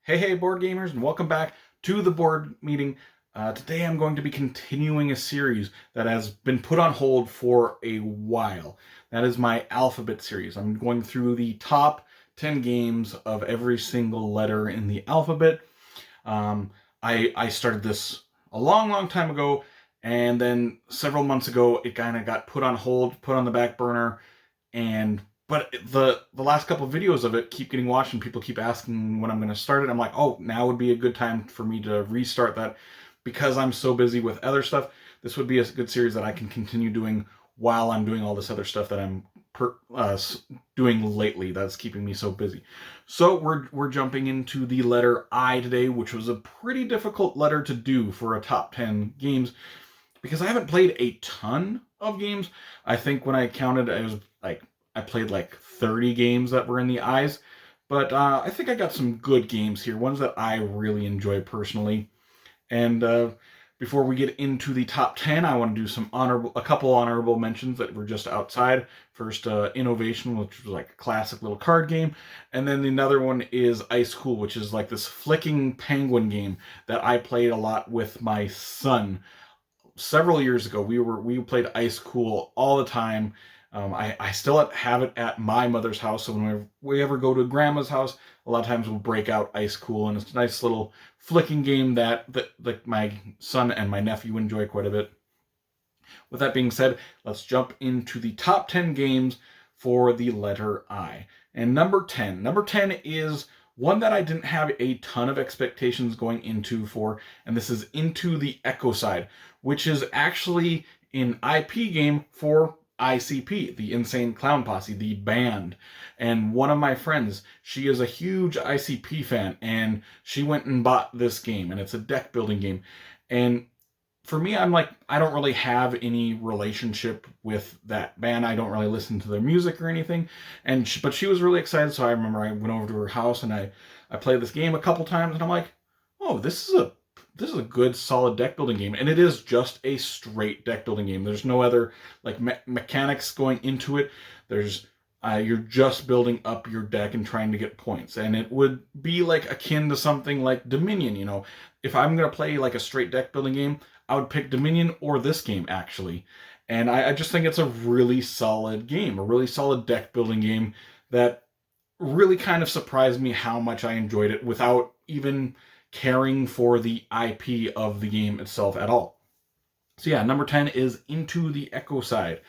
Hey, board gamers, and welcome back to the board meeting. Today I'm going to be continuing a series that has been put on hold for a while. That is my alphabet series. I'm going through the top 10 games of every single letter in the alphabet. Um, I started this a long time ago, and then several months ago it kind of got put on hold, put on the back burner, and but the last couple of videos of it keep getting watched and people keep asking when I'm going to start it. I'm like, oh, now would be a good time for me to restart that because I'm so busy with other stuff. This would be a good series that I can continue doing while I'm doing all this other stuff that I'm doing lately that's keeping me so busy. So we're jumping into the letter I today, which was a pretty difficult letter to do for a top 10 games because I haven't played a ton of games. I think when I counted, it was like I played like 30 games that were in the eyes, but I think I got some good games here, ones that I really enjoy personally. And before we get into the top 10, I want to do a couple honorable mentions that were just outside. First, Innovation, which was like a classic little card game, and then another one is Ice Cool, which is like this flicking penguin game that I played a lot with my son several years ago. We played Ice Cool all the time. I still have it at my mother's house, so when we ever go to grandma's house, a lot of times we'll break out Ice Cool, and it's a nice little flicking game that my son and my nephew enjoy quite a bit. With that being said, let's jump into the top 10 games for the letter I. And number 10 is one that I didn't have a ton of expectations going into for, and this is Into the Ecocide, which is actually an IP game for ICP, the Insane Clown Posse, the band. And one of my friends, she is a huge ICP fan, and she went and bought this game, and it's a deck building game. And for me, I'm like, I don't really have any relationship with that band. I don't really listen to their music or anything. But she was really excited, so I remember I went over to her house and I played this game a couple times, and I'm like, oh, this is a good solid deck building game, and it is just a straight deck building game. There's no other like mechanics going into it. There's you're just building up your deck and trying to get points, and it would be like akin to something like Dominion. If I'm gonna play like a straight deck building game, I would pick Dominion or this game actually. And I just think it's a really solid game, a really solid deck building game that really kind of surprised me how much I enjoyed it without even caring for the IP of the game itself at all. So yeah, number 10 is Into the Ecocide.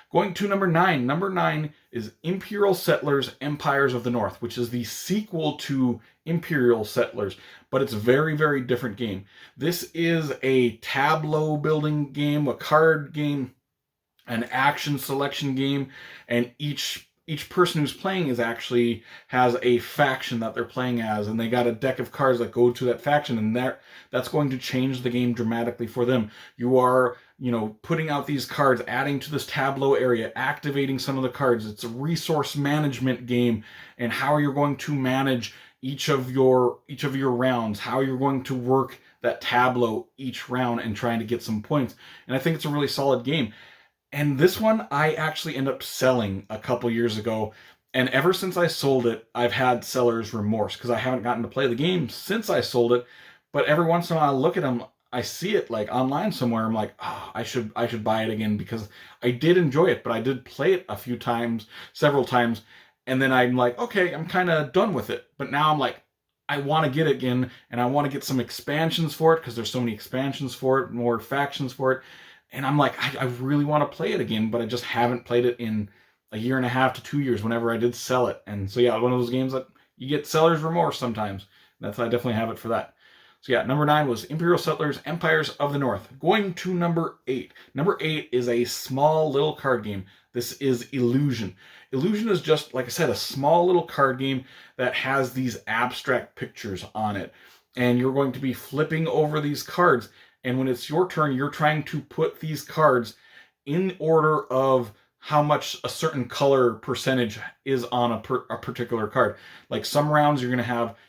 Going to number 9. Number 9 is Imperial Settlers Empires of the North, which is the sequel to Imperial Settlers, but it's a very different game. This is a tableau building game, a card game, an action selection game, and each person who's playing has a faction that they're playing as, and they got a deck of cards that go to that faction, and that's going to change the game dramatically for them. You are, putting out these cards, adding to this tableau area, activating some of the cards. It's a resource management game, and how you're going to manage each of your rounds, how you're going to work that tableau each round and trying to get some points. And I think it's a really solid game. And this one I actually ended up selling a couple years ago. And ever since I sold it, I've had seller's remorse because I haven't gotten to play the game since I sold it. But every once in a while I look at them, I see it like online somewhere. I'm like, oh, I should buy it again because I did enjoy it, but I did play it several times. And then I'm like, okay, I'm kind of done with it. But now I'm like, I want to get it again, and I want to get some expansions for it because there's so many expansions for it, more factions for it. And I'm like, I really want to play it again, but I just haven't played it in a year and a half to 2 years whenever I did sell it. And so yeah, one of those games that you get seller's remorse sometimes. I definitely have it for that. So yeah, number 9 was Imperial Settlers Empires of the North. Going to number 8. Number 8 is a small little card game. This is Illusion. Illusion is just, like I said, a small little card game that has these abstract pictures on it. And you're going to be flipping over these cards. And when it's your turn, you're trying to put these cards in order of how much a certain color percentage is on a particular card. Like some rounds you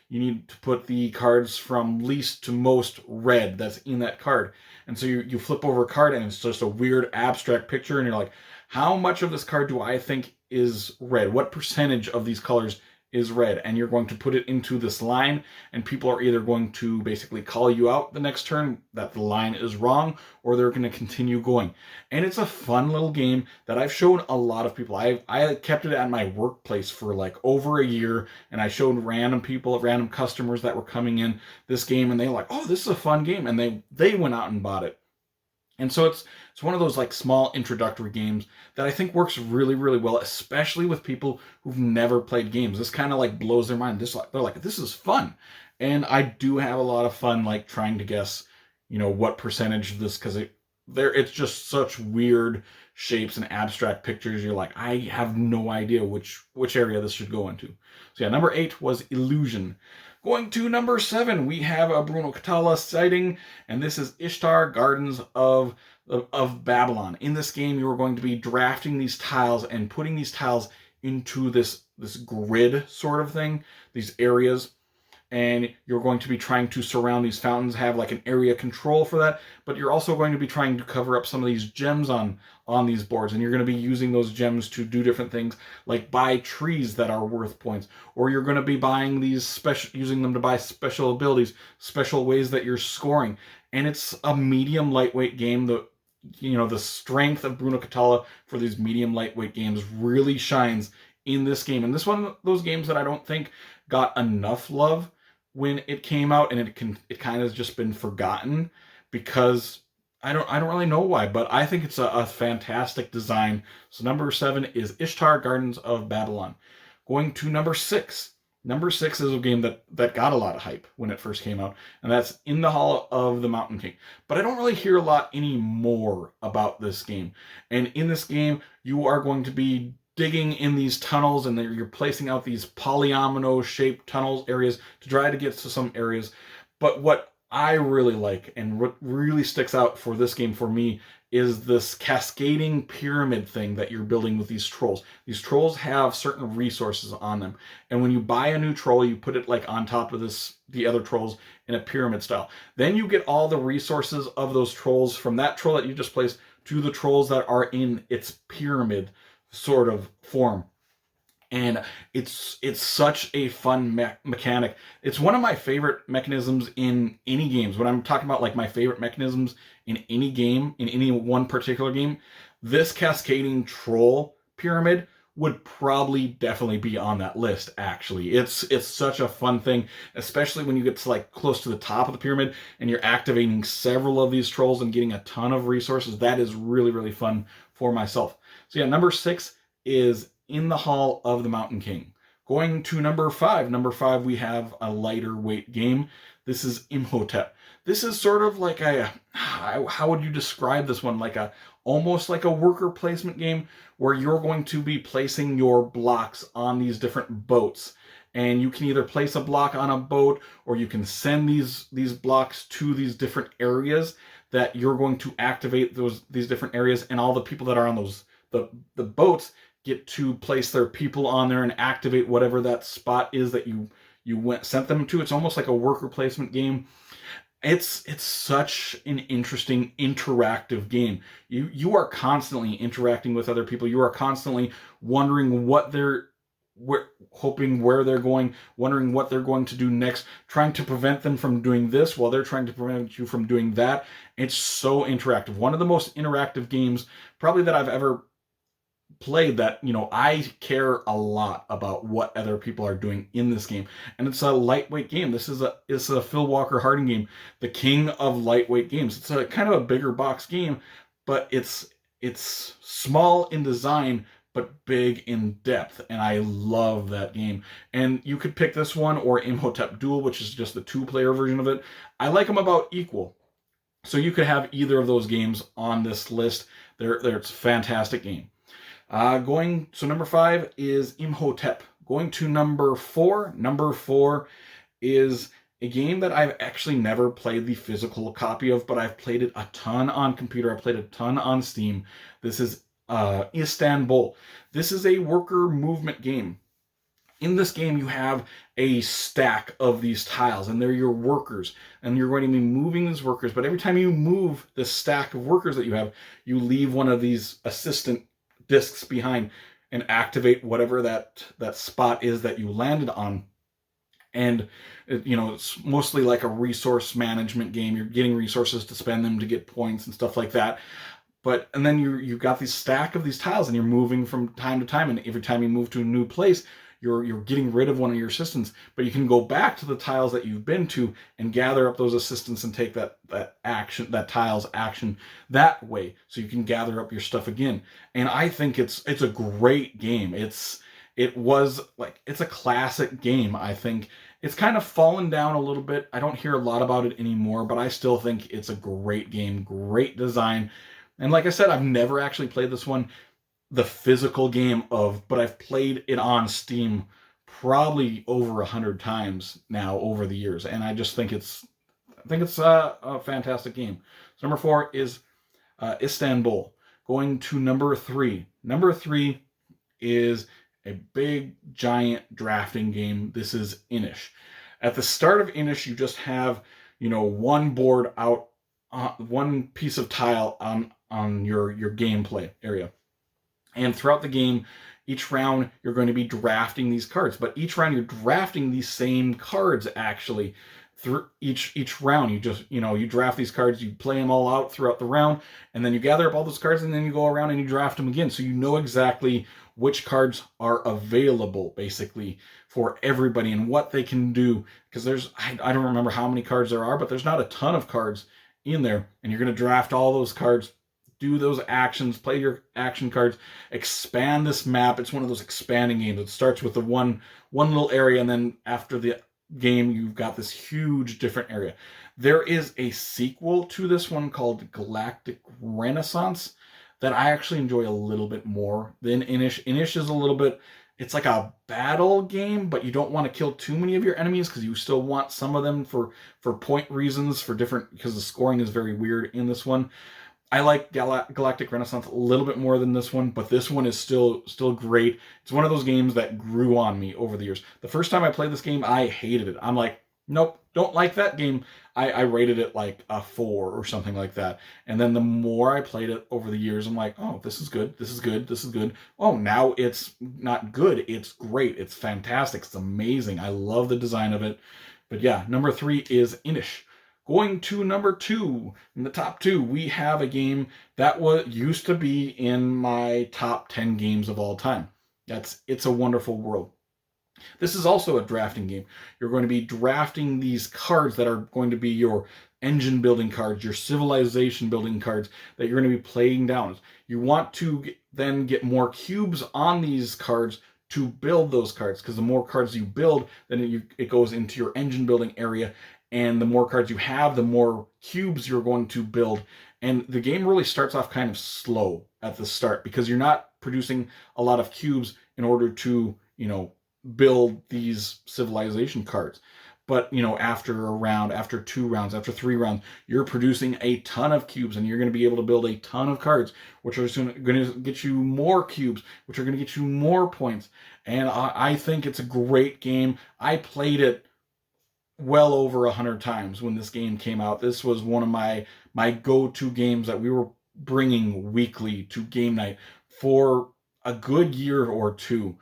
need to put the cards from least to most red that's in that card. And so you flip over a card and it's just a weird abstract picture, and you're like, how much of this card do I think is red? What percentage of these colors is red, and you're going to put it into this line, and people are either going to basically call you out the next turn that the line is wrong, or they're going to continue going. And it's a fun little game that I've shown a lot of people. I kept it at my workplace for like over a year, and I showed random people, random customers that were coming in this game, and they were like, oh, this is a fun game, and they went out and bought it. And so it's one of those like small introductory games that I think works really, really well, especially with people who've never played games. This kind of like blows their mind. They're like, this is fun. And I do have a lot of fun like trying to guess, what percentage of this, because it's just such weird shapes and abstract pictures. You're like, I have no idea which area this should go into. So yeah, number 8 was Illusion. Going to number 7, we have a Bruno Cathala sighting, and this is Ishtar Gardens of Babylon. In this game, you are going to be drafting these tiles and putting these tiles into this grid sort of thing, these areas, and you're going to be trying to surround these fountains, have like an area control for that, but you're also going to be trying to cover up some of these gems on these boards, and you're going to be using those gems to do different things, like buy trees that are worth points, or you're going to be buying these using them to buy special abilities, special ways that you're scoring. And it's a medium lightweight game. The strength of Bruno Cathala for these medium lightweight games really shines in this game. And this one of those games that I don't think got enough love when it came out, and it kind of has just been forgotten because I don't really know why, but I think it's a fantastic design. So number 7 is Ishtar Gardens of Babylon. Going to number 6. Number 6 is a game that got a lot of hype when it first came out, and that's In the Hall of the Mountain King. But I don't really hear a lot anymore about this game. And in this game, you are going to be digging in these tunnels, and you're placing out these polyomino-shaped tunnels areas to try to get to some areas. But what I really like, and what really sticks out for this game for me, is this cascading pyramid thing that you're building with these trolls. These trolls have certain resources on them, and when you buy a new troll, you put it like on top of the other trolls in a pyramid style. Then you get all the resources of those trolls from that troll that you just placed to the trolls that are in its pyramid sort of form. And it's such a fun mechanic. It's one of my favorite mechanisms in any games. When I'm talking about like my favorite mechanisms in any game, in any one particular game, this cascading troll pyramid would probably definitely be on that list, actually. It's such a fun thing, especially when you get to like close to the top of the pyramid and you're activating several of these trolls and getting a ton of resources. That is really, really fun for myself. So yeah, number 6 is In the Hall of the Mountain King. Going to number 5. Number 5, we have a lighter weight game. This is Imhotep. This is sort of like how would you describe this one? Almost like a worker placement game where you're going to be placing your blocks on these different boats. And you can either place a block on a boat, or you can send these blocks to these different areas that you're going to activate these different areas, and all the people that are on the boats get to place their people on there and activate whatever that spot is that you sent them to. It's almost like a worker placement game. It's such an interesting interactive game. You are constantly interacting with other people. You are constantly wondering hoping where they're going, wondering what they're going to do next, trying to prevent them from doing this while they're trying to prevent you from doing that. It's so interactive. One of the most interactive games probably that I've ever played, that I care a lot about what other people are doing in this game. And it's a lightweight game. It's a Phil Walker Harding game, the king of lightweight games. It's a kind of a bigger box game, but it's small in design but big in depth, and I love that game. And you could pick this one or Imhotep Duel, which is just the 2-player version of it. I like them about equal, so you could have either of those games on this list. It's a fantastic game. So number 5 is Imhotep. Going to number 4. Number 4 is a game that I've actually never played the physical copy of, but I've played it a ton on computer. I've played a ton on Steam. This is Istanbul. This is a worker movement game. In this game, you have a stack of these tiles, and they're your workers, and you're going to be moving these workers. But every time you move the stack of workers that you have, you leave one of these assistant discs behind, and activate whatever that spot is that you landed on. And it's mostly like a resource management game. You're getting resources to spend them to get points and stuff like that. And then you've got this stack of these tiles, and you're moving from time to time, and every time you move to a new place, you're getting rid of one of your assistants, but you can go back to the tiles that you've been to and gather up those assistants and take that tile's action that way, so you can gather up your stuff again. And I think it's a great game. It's a classic game. I think it's kind of fallen down a little bit. I don't hear a lot about it anymore, but I still think it's a great game, great design. And like I said, I've never actually played this one, the physical game but I've played it on Steam probably over 100 times now over the years, and I just think it's a fantastic game. So number 4 is Istanbul. Going to number 3. Number 3 is a big giant drafting game. This is Inis. At the start of Inis, you just have one board out, one piece of tile on your gameplay area. And throughout the game, each round you're going to be drafting these cards, but each round you're drafting these same cards actually. Through each round, you draft these cards, you play them all out throughout the round, and then you gather up all those cards, and then you go around and you draft them again. So you know exactly which cards are available basically for everybody and what they can do. Because I don't remember how many cards there are, but there's not a ton of cards in there, and you're going to draft all those cards, do those actions, play your action cards, expand this map. It's one of those expanding games. It starts with the one little area, and then after the game, you've got this huge different area. There is a sequel to this one called Galactic Renaissance that I actually enjoy a little bit more than Inis. Inis is a little bit, it's like a battle game, but you don't want to kill too many of your enemies because you still want some of them for point reasons, because the scoring is very weird in this one. I like Galactic Renaissance a little bit more than this one, but this one is still great. It's one of those games that grew on me over the years. The first time I played this game, I hated it. I'm like, nope, don't like that game. I rated it like a 4 or something like that. And then the more I played it over the years, I'm like, oh, this is good, this is good, this is good. Oh, now it's not good, it's great, it's fantastic, it's amazing. I love the design of it. But yeah, number 3 is Inis. Going to number 2, in the top 2, we have a game that used to be in my top 10 games of all time. That's It's a Wonderful World. This is also a drafting game. You're going to be drafting these cards that are going to be your engine building cards, your civilization building cards that you're going to be playing down. You want to then get more cubes on these cards to build those cards, because the more cards you build, then it goes into your engine building area. And the more cards you have, the more cubes you're going to build. And the game really starts off kind of slow at the start, because you're not producing a lot of cubes in order to, build these civilization cards. But, after a round, after 2 rounds, after 3 rounds, you're producing a ton of cubes, and you're going to be able to build a ton of cards, which are going to get you more cubes, which are going to get you more points. And I think it's a great game. I played it well over 100 times when this game came out. This was one of my go-to games that we were bringing weekly to game night for a good year or 2.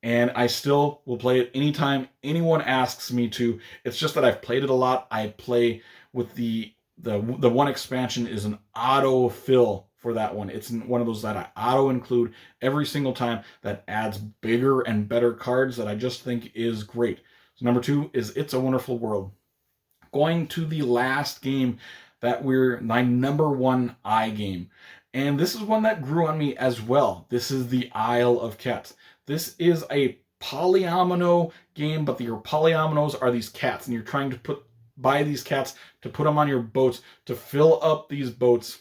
And I still will play it anytime anyone asks me to. It's just that I've played it a lot. I play with the one expansion is an auto fill for that one. It's one of those that I auto include every single time, that adds bigger and better cards that I just think is great. So number 2 is It's a Wonderful World. Going to the last game my number 1 game. And this is one that grew on me as well. This is the Isle of Cats. This is a polyomino game, but your polyominoes are these cats, and you're trying to buy these cats to put them on your boats to fill up these boats.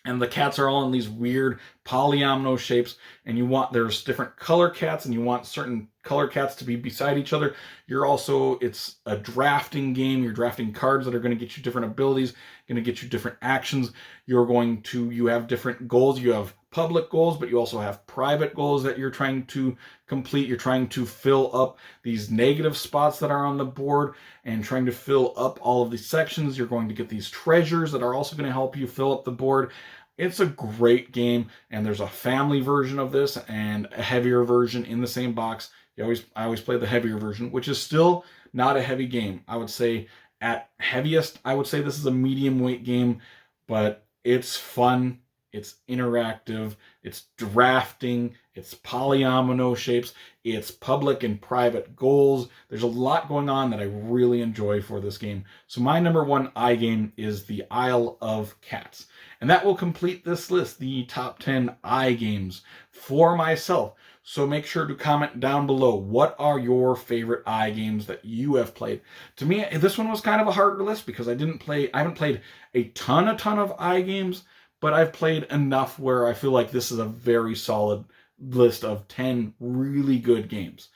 And the cats are all in these weird polyomino shapes, and there's different color cats, and you want certain color cats to be beside each other. It's a drafting game. You're drafting cards that are going to get you different abilities, going to get you different actions. You have different goals. You have public goals, but you also have private goals that you're trying to complete. You're trying to fill up these negative spots that are on the board and trying to fill up all of these sections. You're going to get these treasures that are also going to help you fill up the board. It's a great game, and there's a family version of this and a heavier version in the same box. I always play the heavier version, which is still not a heavy game. I would say at heaviest, I would say this is a medium weight game, but it's fun, it's interactive, it's drafting, it's polyomino shapes, it's public and private goals. There's a lot going on that I really enjoy for this game. So my number one iGame is the Isle of Cats. And that will complete this list, the top 10 iGames for myself. So make sure to comment down below, what are your favorite iGames that you have played? To me, this one was kind of a harder list because I haven't played a ton of iGames, but I've played enough where I feel like this is a very solid list of 10 really good games.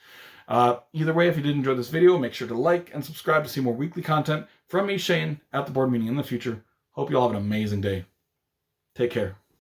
Either way, if you did enjoy this video, make sure to like and subscribe to see more weekly content from me, Shane, at the board meeting in the future. Hope you all have an amazing day. Take care.